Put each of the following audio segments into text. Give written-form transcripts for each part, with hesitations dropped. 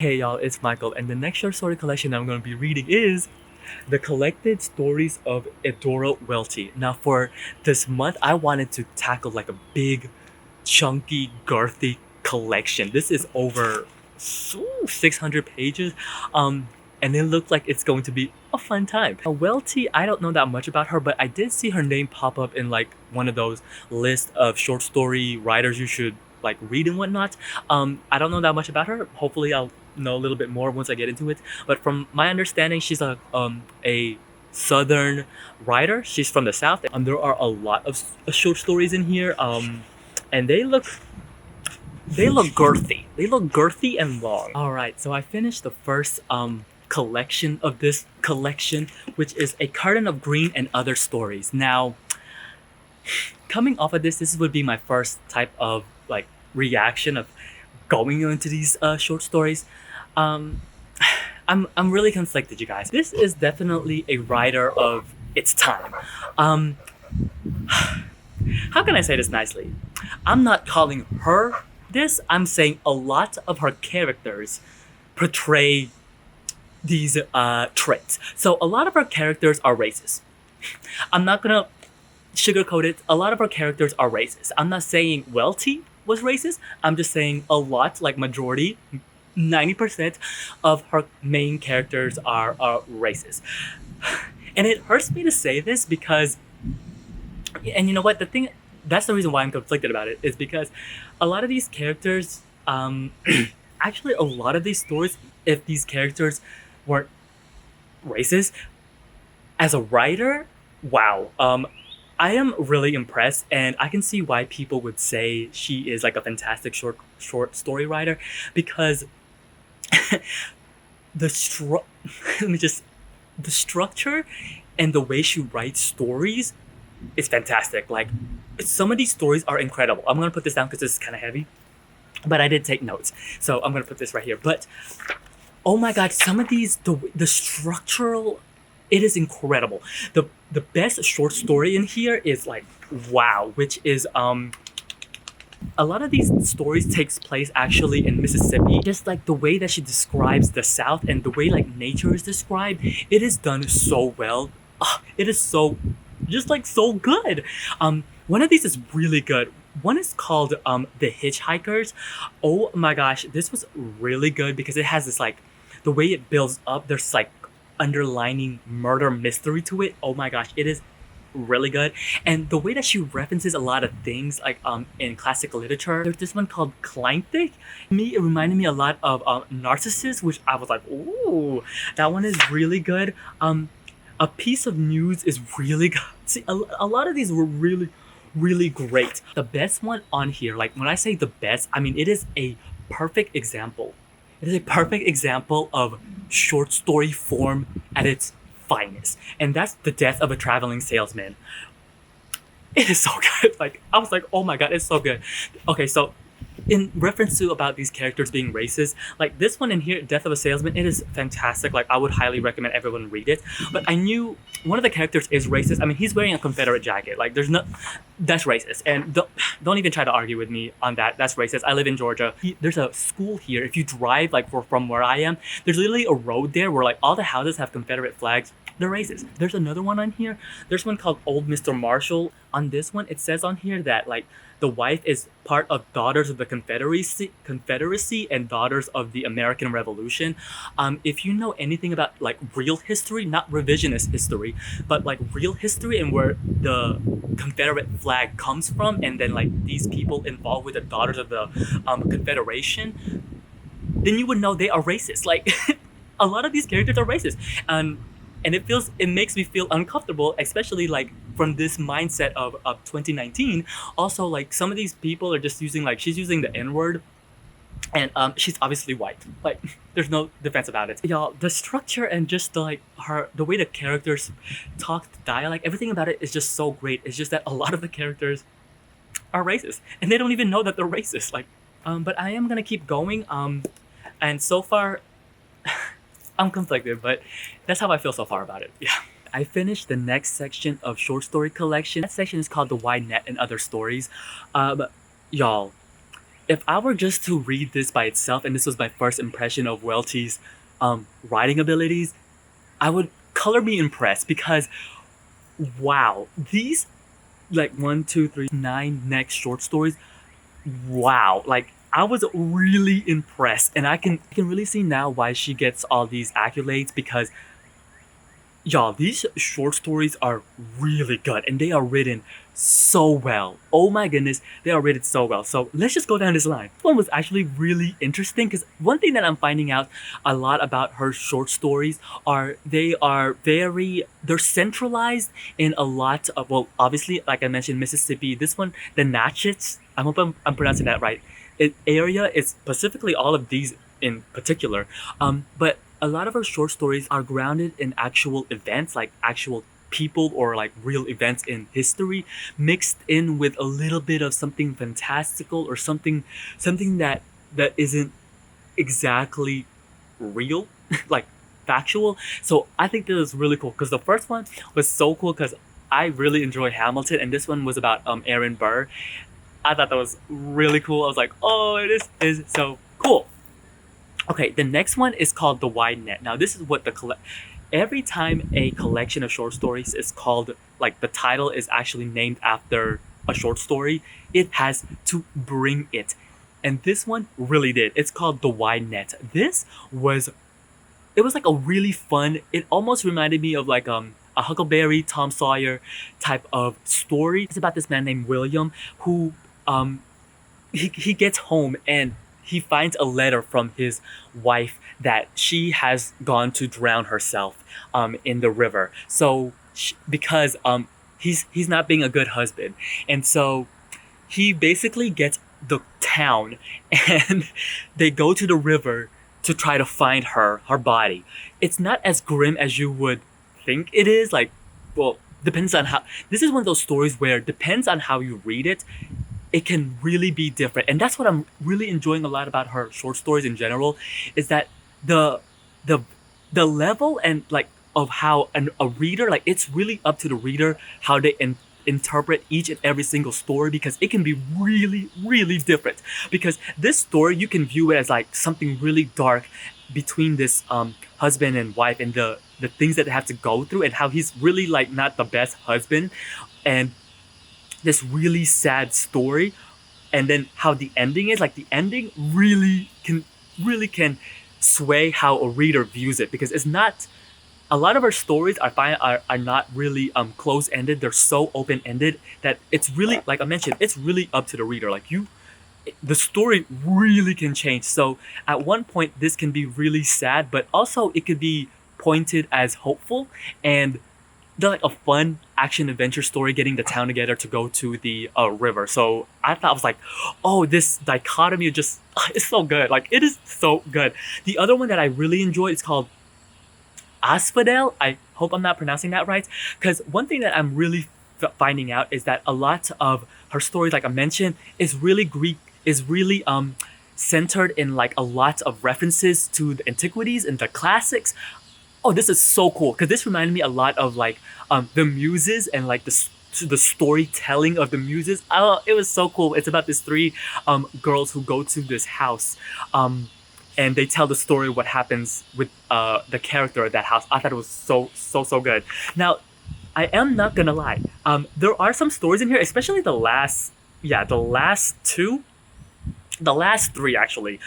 Hey y'all, it's Michael, and the next short story collection I'm going to be reading is The Collected Stories of Eudora Welty. Now, for this month, I wanted to tackle like a big, chunky, girthy collection. This is over 600 pages, and it looked like it's going to be a fun time. Now, Welty, I don't know that much about her, but I did see her name pop up in like one of those lists of short story writers you should like read and whatnot. I don't know that much about her. Hopefully, I'll know a little bit more once I get into it. But from my understanding, she's a southern writer. She's from the south. There are a lot of short stories in here. And they look girthy. They look girthy and long. All right, so I finished the first collection of this collection, which is A Carton of Green and Other Stories. Now, coming off of this would be my first type of like reaction of going into these short stories. Um, I'm really conflicted, you guys. This is definitely a writer of its time. Um, how can I say this nicely? I'm not calling her this. I'm saying a lot of her characters portray these traits. So a lot of her characters are racist. I'm not gonna sugarcoat it. A lot of her characters are racist. I'm not saying Welty was racist. I'm just saying a lot, like majority, 90% of her main characters are racist. And it hurts me to say this because, and you know what, the thing, that's the reason why I'm conflicted about it, is because a lot of these characters, actually a lot of these stories, if these characters weren't racist, as a writer, wow. I am really impressed, and I can see why people would say she is like a fantastic short story writer, because the stru- let me just the structure and the way she writes stories is fantastic. Like, some of these stories are incredible. I'm gonna put this down because this is kind of heavy, but I did take notes, so I'm gonna put this right here. But oh my god, some of these, the structural, it is incredible. The best short story in here is like wow, which is a lot of these stories takes place actually in Mississippi. Just like the way that she describes the South and the way like nature is described, it is done so well. It is so, just like so good. One of these is really good. One is called The Hitchhikers. Oh my gosh, this was really good because it has this like, the way it builds up, there's like underlining murder mystery to it. Oh my gosh, it is really good. And the way that she references a lot of things like in classical literature. There's this one called Kleinthik. Me, it reminded me a lot of Narcissus, which I was like, ooh, that one is really good. A Piece of News is really good. See, a lot of these were really, really great. The best one on here, like when I say the best, I mean it is a perfect example. It is a perfect example of short story form at its finest. And that's The Death of a Traveling Salesman. It is so good. Like, I was like, oh my god, it's so good. Okay, so in reference to about these characters being racist, like this one in here, Death of a Salesman, it is fantastic. Like, I would highly recommend everyone read it. But I knew one of the characters is racist. I mean, he's wearing a Confederate jacket. Like, there's no, that's racist. And don't even try to argue with me on that. That's racist. I live in Georgia. There's a school here. If you drive like from where I am, there's literally a road there where like all the houses have Confederate flags. They're racist. There's another one on here. There's one called Old Mr. Marshall. On this one, it says on here that like the wife is part of Daughters of the Confederacy and Daughters of the American Revolution. If you know anything about like real history, not revisionist history, but like real history and where the Confederate flag comes from, and then like these people involved with the Daughters of the Confederation, then you would know they are racist. Like, a lot of these characters are racist, and it makes me feel uncomfortable, especially like from this mindset of 2019. Also, like some of these people are just using, like, she's using the N-word, and she's obviously white. Like, there's no defense about it, y'all. The structure and just the way the characters talk, the dialect, everything about it is just so great. It's just that a lot of the characters are racist and they don't even know that they're racist. Like, but I am gonna keep going, and so far I'm conflicted, but that's how I feel so far about it. Yeah. I finished the next section of short story collection. That section is called The Wide Net and Other Stories. Y'all, if I were just to read this by itself, and this was my first impression of Welty's writing abilities, I would color me impressed because wow, these like one, two, three, nine next short stories. Wow, like I was really impressed, and I can really see now why she gets all these accolades because y'all, these short stories are really good and they are written so well. Oh my goodness, they are written so well. So let's just go down this line. This one was actually really interesting because one thing that I'm finding out a lot about her short stories are they are they're centralized in a lot of, well, obviously, like I mentioned, Mississippi. This one, the Natchez, I hope I'm pronouncing that right. Area is specifically all of these in particular. But a lot of her short stories are grounded in actual events, like actual people or like real events in history, mixed in with a little bit of something fantastical or something that isn't exactly real, like factual. So I think this is really cool because the first one was so cool because I really enjoy Hamilton, and this one was about Aaron Burr. I thought that was really cool. I was like, oh, this is so cool. Okay, the next one is called The Wide Net. Now, this is what every time a collection of short stories is called, like the title is actually named after a short story, it has to bring it. And this one really did. It's called The Wide Net. Was it was like a really fun, it almost reminded me of like a Huckleberry Tom Sawyer type of story. It's about this man named William who um he gets home and he finds a letter from his wife that she has gone to drown herself in the river. So because he's not being a good husband, and so he basically gets the town and they go to the river to try to find her body. It's not as grim as you would think it is. Like, well, depends on how. This is one of those stories where depends on how you read it, it can really be different. And that's what I'm really enjoying a lot about her short stories in general, is that the the the level and like of how a reader, like it's really up to the reader how they interpret each and every single story, because it can be really really different. Because this story you can view it as like something really dark between this husband and wife, and the things that they have to go through, and how he's really like not the best husband, and this really sad story. And then how the ending is, like the ending really can sway how a reader views it, because it's not, a lot of our stories are not really close ended. They're so open ended that it's really, like I mentioned, it's really up to the reader. Like the story really can change. So at one point this can be really sad, but also it could be pointed as hopeful, and they're like a fun action adventure story getting the town together to go to the river. So I was like, oh, this dichotomy just is so good. Like it is so good. The other one that I really enjoyed is called Asphodel. I hope I'm not pronouncing that right. Because one thing that I'm really finding out is that a lot of her stories, like I mentioned, is really Greek, is really centered in like a lot of references to the antiquities and the classics. Oh, this is so cool because this reminded me a lot of like the muses and like the storytelling of the muses. Oh, it was so cool. It's about these three girls who go to this house, and they tell the story what happens with the character of that house. I thought it was so good. Now, I am not gonna lie. There are some stories in here, especially the last two, the last three actually.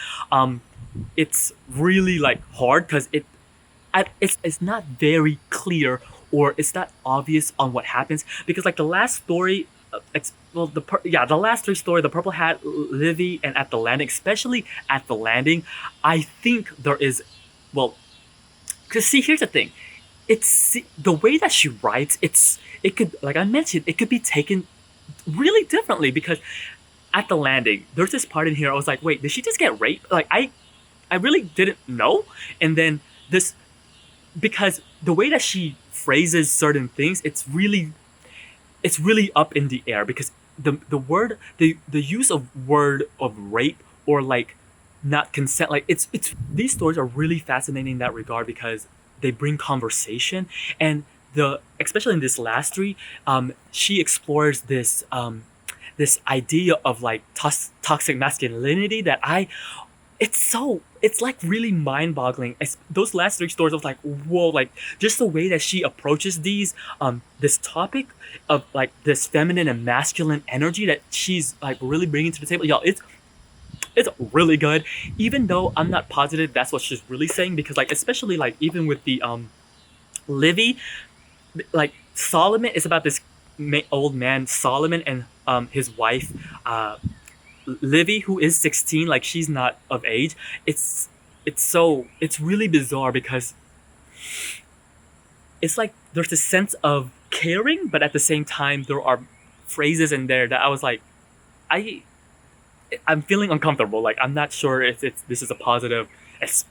It's really like hard because it's not very clear, or it's not obvious on what happens, because like the last story, the last three story, the Purple Hat, Livy, and At the Landing, especially At the Landing, I think there is, well, because see, here's the thing, it's the way that she writes, it could, like I mentioned, it could be taken really differently, because At the Landing, there's this part in here I was like, wait, did she just get raped? Like I really didn't know. And then this, because the way that she phrases certain things, it's really up in the air, because the use of word of rape, or like not consent, like it's these stories are really fascinating in that regard, because they bring conversation. And the especially in this last three, she explores this idea of like toxic masculinity that it's like really mind-boggling. Those last three stories, I was like, whoa, like just the way that she approaches this topic of like this feminine and masculine energy that she's like really bringing to the table. Y'all, it's really good. Even though I'm not positive that's what she's really saying, because like especially like even with the Livy, like Solomon is about this old man Solomon and his wife Livy, who is 16, like she's not of age. It's really bizarre because it's like there's a sense of caring, but at the same time there are phrases in there that I was like, I I'm feeling uncomfortable. Like I'm not sure if this is a positive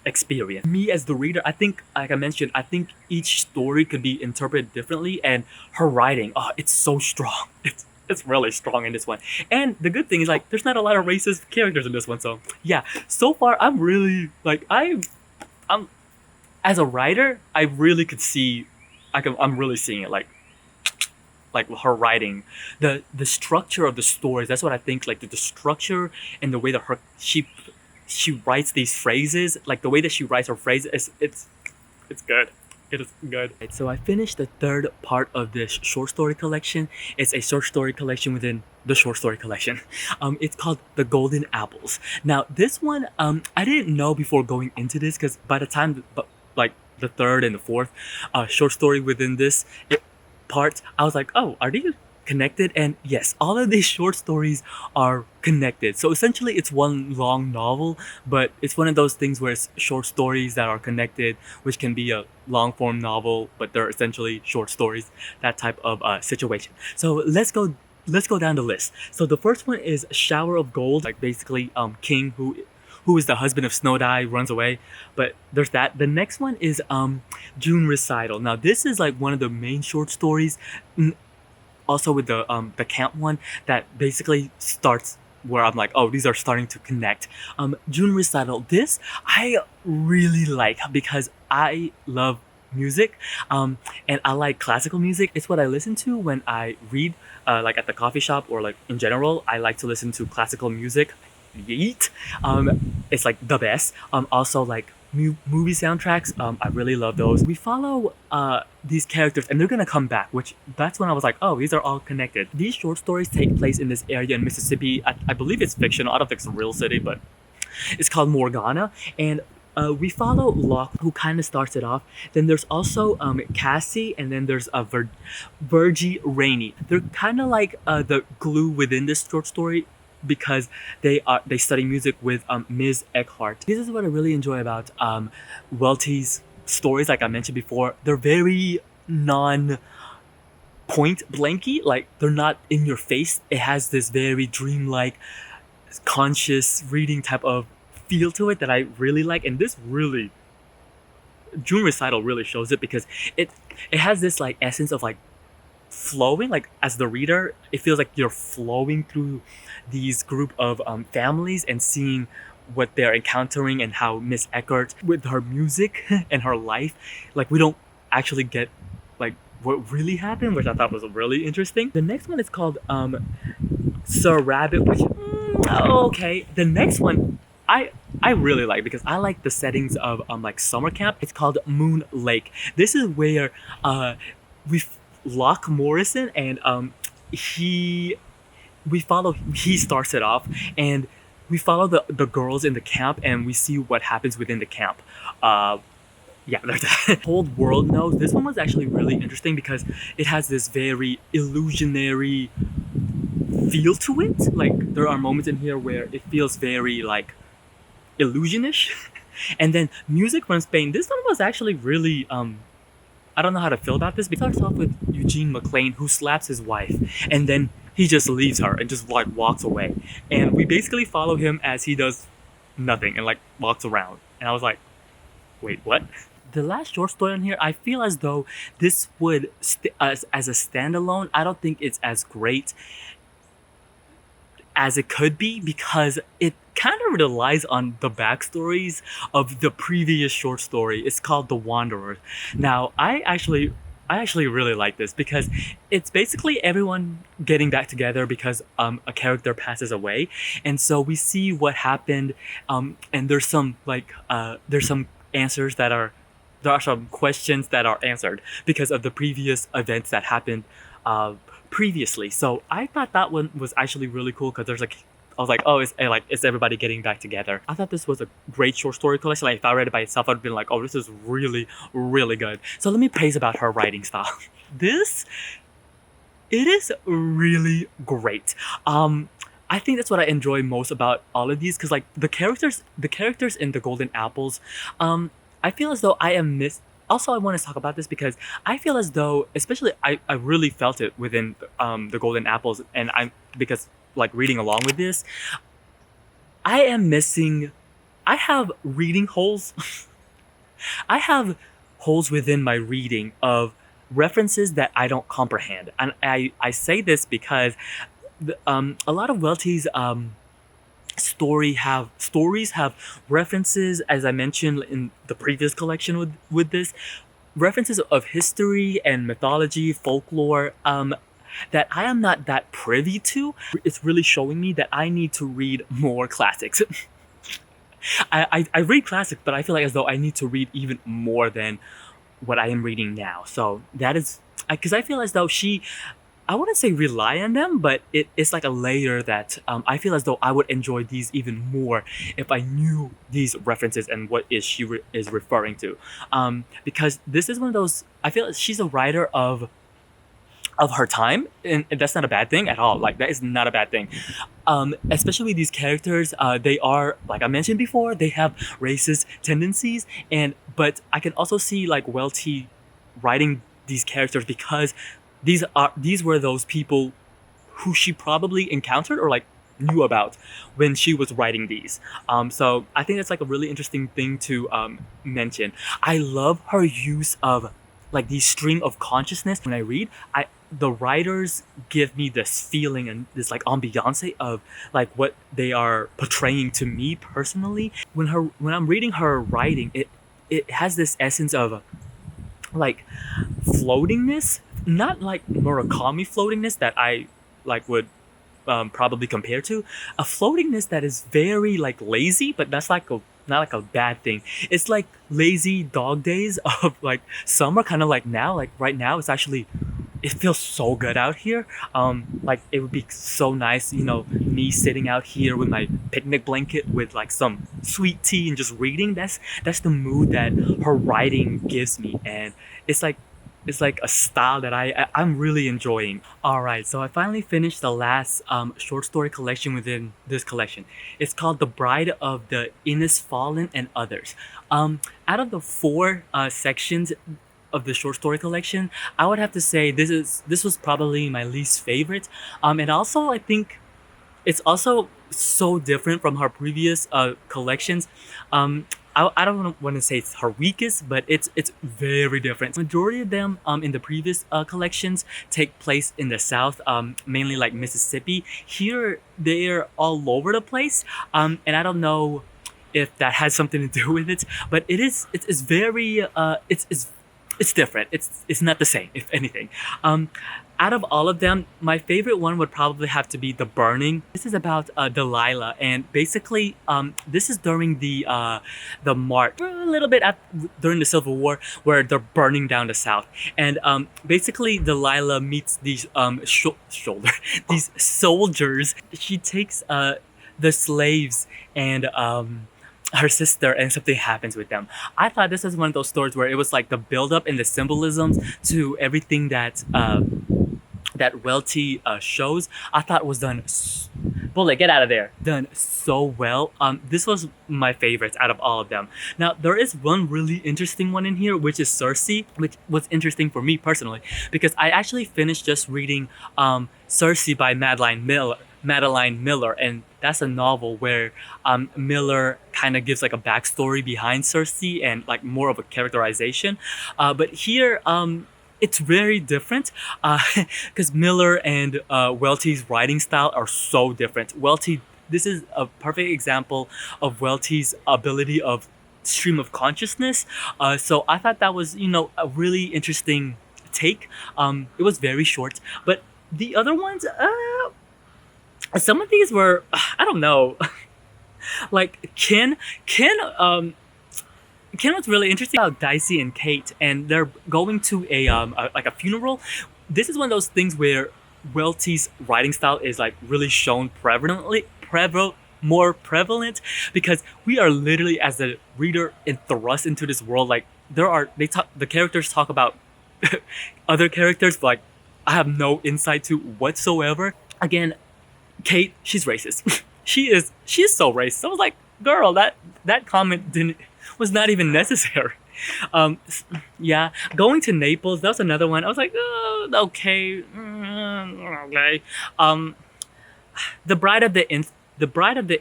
experience. Me as the reader, I think, like I mentioned, I think each story could be interpreted differently, and her writing, oh, it's so strong. It's really strong in this one. And the good thing is like there's not a lot of racist characters in this one. So yeah, so far I'm really like I'm as a writer, I really could see I'm really seeing it like her writing, the structure of the stories. That's what I think. Like the structure and the way that she writes these phrases, like the way that she writes her phrases, it's good. It is good. Right, so I finished the third part of this short story collection. It's a short story collection within the short story collection. It's called The Golden Apples. Now this one, I didn't know before going into this, because by the time, like the third and the fourth short story within this part, I was like, oh, are these connected? And yes, all of these short stories are connected. So essentially it's one long novel, but it's one of those things where it's short stories that are connected, which can be a long form novel, but they're essentially short stories, that type of situation. So let's go down the list. So the first one is Shower of Gold. Like basically King, who is the husband of Snowdye, runs away. But there's that. The next one is June Recital. Now this is like one of the main short stories, also with the camp one, that basically starts where I'm like, oh, these are starting to connect. June Recital. This I really like because I love music, and I like classical music. It's what I listen to when I read, like at the coffee shop, or like in general. I like to listen to classical music. Yeet. It's like the best. Also like movie soundtracks. I really love those. We follow these characters, and they're gonna come back, which that's when I was like, oh, these are all connected. These short stories take place in this area in Mississippi. I believe it's fictional. I don't think it's a real city, but it's called Morgana. And we follow Locke, who kind of starts it off. Then there's also Cassie, and then there's Virgie Rainey. They're kind of like the glue within this short story, because they study music with Ms. Eckhart. This is what I really enjoy about Welty's stories. Like I mentioned before, they're very non point blanky. Like they're not in your face. It has this very dreamlike, conscious reading type of feel to it that I really like. And this really, June Recital really shows it, because it has this like essence of like flowing. Like as the reader, it feels like you're flowing through these group of families and seeing what they're encountering, and how Miss Eckhart with her music and her life, like we don't actually get like what really happened, which I thought was really interesting. The next one is called Sir Rabbit, which okay. The next one I really like, because I like the settings of like summer camp. It's called Moon Lake. This is where we Locke Morrison, and he starts it off, and we follow the girls in the camp, and we see what happens within the camp. Yeah, there's that. Whole world knows. This one was actually really interesting because it has this very illusionary feel to it. Like there are moments in here where it feels very like illusionish. And then Music from Spain. This one was actually really I don't know how to feel about this, because it starts off with Eugene McLean, who slaps his wife, and then he just leaves her and just like walks away. And we basically follow him as he does nothing and like walks around. And I was like, wait, what? The last short story on here, I feel as though this would, as a standalone, I don't think it's as great as it could be, because it kind of relies on the backstories of the previous short story. It's called The Wanderer. Now, I I actually really like this because it's basically everyone getting back together because a character passes away, and so we see what happened, and there's some answers that are there are some questions that are answered because of the previous events that happened uh, previously. So I thought that one was actually really cool because there's like I was like, oh, it's everybody getting back together. I thought this was a great short story collection. Like if I read it by itself, I'd been like, oh, this is really, really good. So let me praise about her writing style. This it is really great. I think that's what I enjoy most about all of these because like the characters in the Golden Apples, I feel as though I am miss. Also, I want to talk about this because I feel as though, especially I really felt it within the Golden Apples, and I'm because like reading along with this, I am missing. I have reading holes. I have holes within my reading of references that I don't comprehend, and I say this because a lot of Welty's stories have references, as I mentioned in the previous collection with this, references of history and mythology, folklore, that I am not that privy to. It's really showing me that I need to read more classics. I read classics, but I feel like as though I need to read even more than what I am reading now. So that is because I feel as though I wouldn't say rely on them, but it's like a layer that I feel as though I would enjoy these even more if I knew these references and what is is referring to. Because this is one of those, I feel she's a writer of her time, and that's not a bad thing at all. Like that is not a bad thing. Especially these characters, they are like I mentioned before, they have racist tendencies, but I can also see like Welty writing these characters because these were those people who she probably encountered or like knew about when she was writing these. So I think that's like a really interesting thing to mention. I love her use of like the stream of consciousness when I read. The writers give me this feeling and this like ambiance of like what they are portraying to me personally. When I'm reading her writing, it has this essence of like floatingness, not like Murakami floatingness that I like would probably compare to, a floatingness that is very like lazy, but that's like a not like a bad thing. It's like lazy dog days of like summer, kind of like now, like right now. It's actually it feels so good out here. Like it would be so nice, me sitting out here with my picnic blanket with like some sweet tea and just reading. That's the mood that her writing gives me, and it's like a style that I'm really enjoying. All right, so I finally finished the last short story collection within this collection. It's called The Bride of the Innisfallen and Others. Out of the four sections of the short story collection, I would have to say this was probably my least favorite. And also I think it's also so different from her previous collections. I don't want to say it's her weakest, but it's very different. Majority of them in the previous collections take place in the South, mainly like Mississippi. Here they're all over the place, and I don't know if that has something to do with it, but it's very it's different. It's not the same, if anything. Out of all of them, my favorite one would probably have to be The Burning. This is about Delilah, and basically, this is during the March, a little bit during the Civil War, where they're burning down the South, and basically Delilah meets these these soldiers. She takes the slaves and her sister, and something happens with them. I thought this was one of those stories where it was like the build up and the symbolisms to everything that that Welty shows. I thought was done. Bullet, get out of there! Done so well. This was my favorite out of all of them. Now there is one really interesting one in here, which is Circe, which was interesting for me personally because I actually finished just reading Circe by Madeline Miller, and that's a novel where Miller kind of gives like a backstory behind Circe and like more of a characterization. But here, it's very different because Miller and Welty's writing style are so different. This is a perfect example of Welty's ability of stream of consciousness. So I thought that was a really interesting take. It was very short, but the other ones, some of these were I don't know. Like Ken was really interesting about Dicey and Kate, and they're going to like a funeral. This is one of those things where Welty's writing style is like really shown more prevalent, because we are literally as a reader and thrust into this world. Like the characters talk about other characters, but like I have no insight to whatsoever. Again, Kate, she's racist. She is so racist. I was like, girl, that comment didn't was not even necessary. Yeah, going to Naples, that was another one. I was like, okay, okay. The Bride of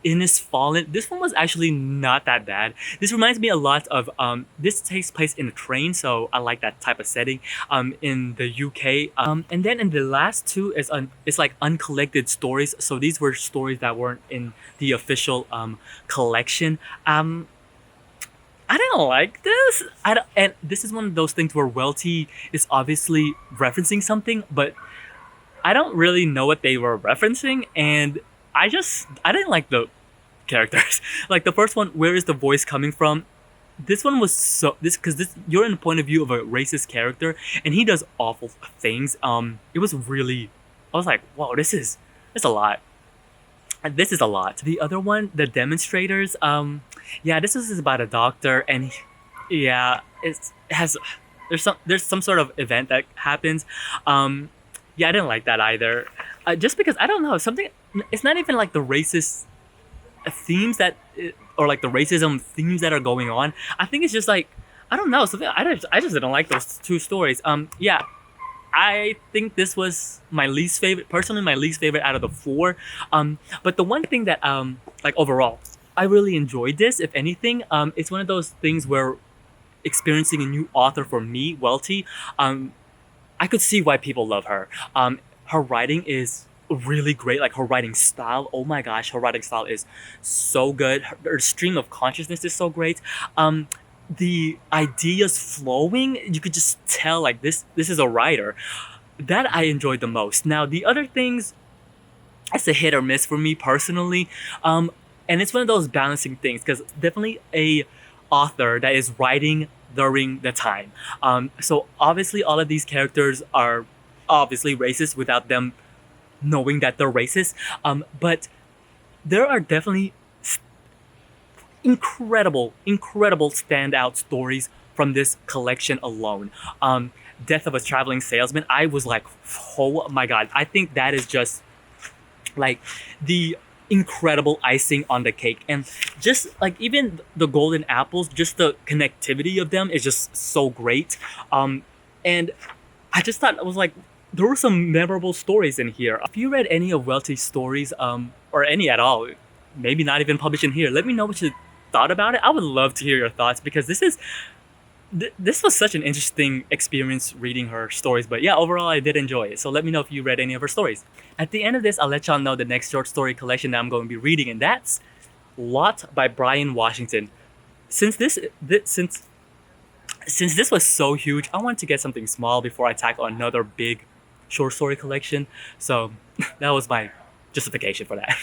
Innis Fallen. This one was actually not that bad. This reminds me a lot of this takes place in a train, so I like that type of setting. In the UK. And then in the last two is it's like uncollected stories. So these were stories that weren't in the official collection. I didn't like this. And this is one of those things where Welty is obviously referencing something, but I don't really know what they were referencing, and I didn't like the characters. Like the first one, where is the voice coming from? This one was this you're in the point of view of a racist character, and he does awful things. It was really, I was like, whoa, it's a lot. This is a lot. The other one, the demonstrators. Yeah, this is about a doctor, and yeah, it has there's some sort of event that happens. Yeah, I didn't like that either. Just because I don't know something. It's not even like the racist themes or like the racism themes that are going on. I think it's just like I don't know something. I just didn't like those two stories. Yeah, I think this was my least favorite. Personally, my least favorite out of the four. But the one thing that like overall, I really enjoyed this. If anything, it's one of those things where experiencing a new author for me, Welty, I could see why people love her. Her writing is really great. Like her writing style, oh my gosh, her writing style is so good. Her stream of consciousness is so great. The ideas flowing, you could just tell like this is a writer. That I enjoyed the most. Now the other things, it's a hit or miss for me personally. And it's one of those balancing things, because definitely a author that is writing during the time. So obviously all of these characters are obviously racist without them knowing that they're racist. But there are definitely incredible standout stories from this collection alone. Death of a Traveling Salesman, I was like, oh my god, I think that is just like the incredible icing on the cake. And just like even the golden apples, just the connectivity of them is just so great. And I just thought, I was like, there were some memorable stories in here. If you read any of Welty's stories, or any at all, maybe not even published in here, let me know what you thought about it. I would love to hear your thoughts, because this was such an interesting experience reading her stories. But yeah, overall I did enjoy it. So let me know if you read any of her stories. At the end of this, I'll let y'all know the next short story collection that I'm going to be reading, and that's Lot by Brian Washington. Since this was so huge, I wanted to get something small before I tackle another big short story collection. So that was my justification for that.